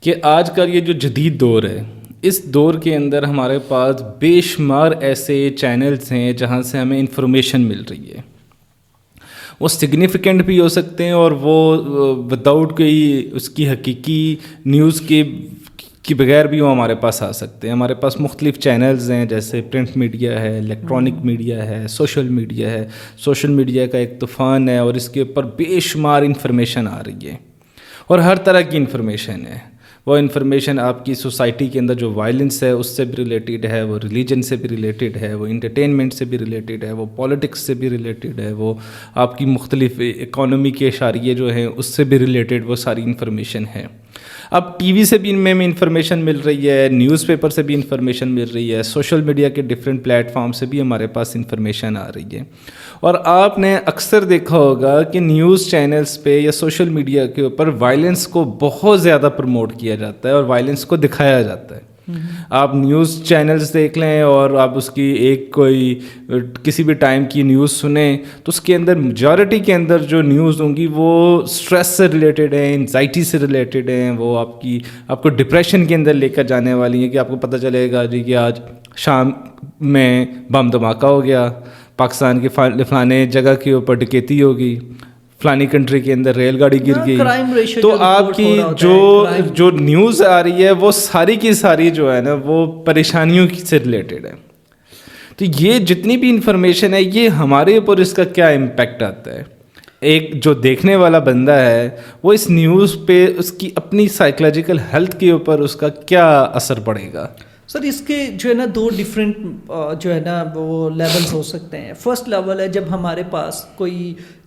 کہ آج کا یہ جو جدید دور ہے، اس دور کے اندر ہمارے پاس بے شمار ایسے چینلز ہیں جہاں سے ہمیں انفارمیشن مل رہی ہے. وہ سگنیفیکنٹ بھی ہو سکتے ہیں اور وہ وداؤٹ کوئی اس کی حقیقی نیوز کی بغیر بھی وہ ہمارے پاس آ سکتے ہیں. ہمارے پاس مختلف چینلز ہیں، جیسے پرنٹ میڈیا ہے، الیکٹرانک میڈیا ہے، سوشل میڈیا ہے. سوشل میڈیا کا ایک طوفان ہے اور اس کے اوپر بے شمار انفارمیشن آ رہی ہے اور ہر طرح کی انفارمیشن ہے. وہ انفارمیشن آپ کی سوسائٹی کے اندر جو وائلنس ہے اس سے بھی ریلیٹڈ ہے، وہ ریلیجن سے بھی ریلیٹڈ ہے، وہ انٹرٹینمنٹ سے بھی ریلیٹڈ ہے، وہ پالیٹکس سے بھی ریلیٹڈ ہے، وہ آپ کی مختلف اکانومی کے اشاریے جو ہیں اس سے بھی ریلیٹڈ وہ ساری انفارمیشن ہے. اب ٹی وی سے بھی میں انفارمیشن مل رہی ہے، نیوز پیپر سے بھی انفارمیشن مل رہی ہے، سوشل میڈیا کے ڈفرینٹ پلیٹ فارم سے بھی ہمارے پاس انفارمیشن آ رہی ہے. اور آپ نے اکثر دیکھا ہوگا کہ نیوز چینلز پہ یا سوشل میڈیا کے اوپر وائلنس کو بہت زیادہ پروموٹ کیا جاتا ہے اور وائلنس کو دکھایا جاتا ہے. آپ نیوز چینلز دیکھ لیں اور آپ اس کی ایک کوئی کسی بھی ٹائم کی نیوز سنیں تو اس کے اندر میجورٹی کے اندر جو نیوز ہوں گی وہ اسٹریس سے ریلیٹڈ ہیں، انزائٹی سے ریلیٹڈ ہیں. وہ آپ کو ڈپریشن کے اندر لے کر جانے والی ہیں کہ آپ کو پتہ چلے گا جی کہ آج شام میں بم دھماکہ ہو گیا، پاکستان کی فلانے جگہ کے اوپر ڈکیتی ہوگی، فلانی کنٹری کے اندر ریل گاڑی گر گئی. تو آپ کی جو نیوز آ رہی ہے وہ ساری کی ساری جو ہے نا وہ پریشانیوں سے ریلیٹڈ ہے. تو یہ جتنی بھی انفارمیشن ہے یہ ہمارے اوپر اس کا کیا امپیکٹ آتا ہے. ایک جو دیکھنے والا بندہ ہے وہ اس نیوز پہ اس کی اپنی سائیکولوجیکل ہیلتھ کے اوپر اس کا کیا اثر پڑے گا. سر اس کے جو ہے نا دو ڈفرینٹ جو ہے نا وہ لیولز ہو سکتے ہیں. فرسٹ لیول ہے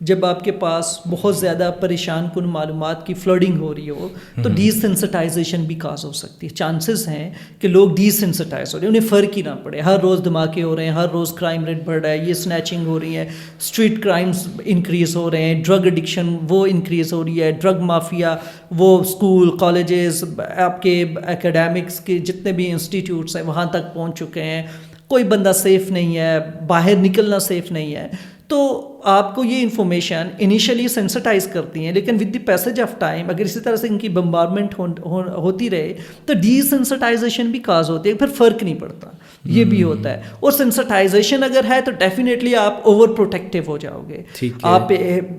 جب آپ کے پاس بہت زیادہ پریشان کن معلومات کی فلڈنگ ہو رہی ہو تو ڈی سینسٹائزیشن بھی کاز ہو سکتی ہے. چانسز ہیں کہ لوگ ڈی سینسٹائز ہو رہے ہیں، انہیں فرق ہی نہ پڑے. ہر روز دھماکے ہو رہے ہیں، ہر روز کرائم ریٹ بڑھ رہا ہے، یہ سنیچنگ ہو رہی ہے، اسٹریٹ کرائمز انکریز ہو رہے ہیں، ڈرگ ایڈکشن وہ انکریز ہو رہی ہے، ڈرگ مافیا وہ اسکول کالجز آپ کے اکیڈیمکس کے جتنے بھی انسٹیٹیوٹس ہیں وہاں تک پہنچ چکے ہیں. کوئی بندہ سیف نہیں ہے، باہر نکلنا سیف نہیں ہے. تو آپ کو یہ انفارمیشن انیشلی سینسٹائز کرتی ہیں، لیکن with the passage of time اگر اسی طرح سے ان کی بمبارمنٹ ہوتی رہے تو ڈی سینسٹائزیشن بھی کاز ہوتی ہے، پھر فرق نہیں پڑتا. یہ بھی ہوتا ہے. اور سینسٹائزیشن اگر ہے تو ڈیفینیٹلی آپ اوور پروٹیکٹیو ہو جاؤ گے. آپ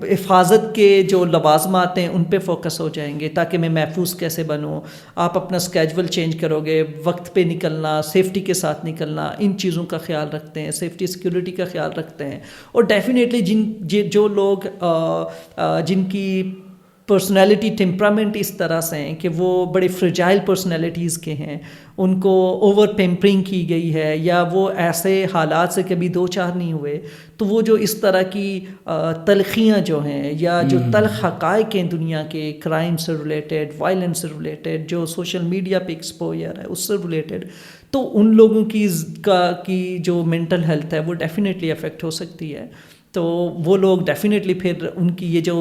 حفاظت کے جو لوازمات ہیں ان پہ فوکس ہو جائیں گے تاکہ میں محفوظ کیسے بنوں. آپ اپنا اسکیجول چینج کرو گے، وقت پہ نکلنا، سیفٹی کے ساتھ نکلنا، ان چیزوں کا خیال رکھتے ہیں، سیفٹی سیکورٹی کا خیال رکھتے ہیں. اور ڈیفینیٹلی جو لوگ جن کی پرسنالٹی ٹیمپرامنٹ اس طرح سے ہیں کہ وہ بڑے فرجائل پرسنالٹیز کے ہیں، ان کو اوور پیمپرنگ کی گئی ہے یا وہ ایسے حالات سے کبھی دو چار نہیں ہوئے، تو وہ جو اس طرح کی تلخیاں جو ہیں یا جو تلخ حقائق ہیں دنیا کے، کرائم سے ریلیٹڈ، وائلنس سے ریلیٹڈ، جو سوشل میڈیا پہ ایکسپوجر ہے اس سے ریلیٹڈ، تو ان لوگوں کی جو مینٹل ہیلتھ ہے وہ ڈیفینیٹلی افیکٹ ہو سکتی ہے. تو وہ لوگ ڈیفینیٹلی پھر ان کی یہ جو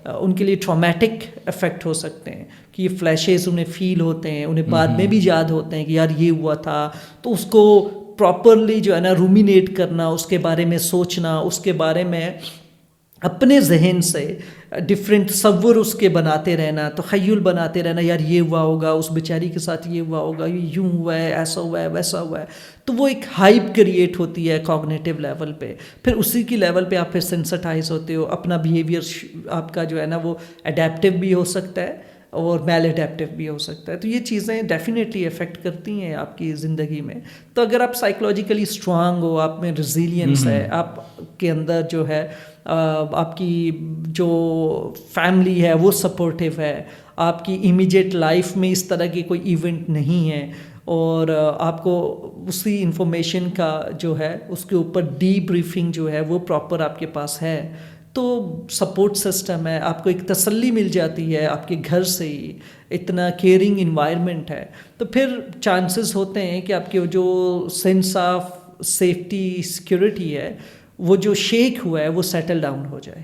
ان کے لیے ٹرامیٹک افیکٹ ہو سکتے ہیں کہ یہ فلیشز انہیں فیل ہوتے ہیں، انہیں بعد میں بھی یاد ہوتے ہیں کہ یار یہ ہوا تھا. تو اس کو پراپرلی جو ہے نا رومینیٹ کرنا، اس کے بارے میں سوچنا، اس کے بارے میں اپنے ذہن سے ڈفرینٹ تصور اس کے بناتے رہنا، تخیل بناتے رہنا، یار یہ ہوا ہوگا، اس بیچاری کے ساتھ یہ ہوا ہوگا، یہ یوں ہوا ہے، ایسا ہوا ہے، ویسا ہوا ہے. تو وہ ایک ہائپ کریٹ ہوتی ہے کوگنیٹو لیول پہ. پھر اسی کی لیول پہ آپ پھر سینسٹائز ہوتے ہو، اپنا بیہیویئر آپ کا جو ہے نا وہ اڈیپٹیو بھی ہو سکتا ہے اور میل اڈیپٹیو بھی ہو سکتا ہے. تو یہ چیزیں ڈیفینیٹلی افیکٹ کرتی ہیں آپ کی زندگی میں. تو اگر آپ سائیکولوجیکلی اسٹرانگ ہو، آپ میں ریزیلینس ہے، آپ کے اندر جو ہے آپ کی جو فیملی ہے وہ سپورٹیو ہے، آپ کی امیجیٹ لائف میں اس طرح کی کوئی ایونٹ نہیں ہے، اور آپ کو اسی انفارمیشن کا جو ہے اس کے اوپر ڈی بریفنگ جو ہے وہ پراپر آپ کے پاس ہے، تو سپورٹ سسٹم ہے، آپ کو ایک تسلی مل جاتی ہے آپ کے گھر سے ہی، اتنا کیئرنگ انوائرمنٹ ہے، تو پھر چانسز ہوتے ہیں کہ آپ کے جو سینس آف سیفٹی سیکورٹی ہے وہ جو شیک ہوا ہے وہ سیٹل ڈاؤن ہو جائے.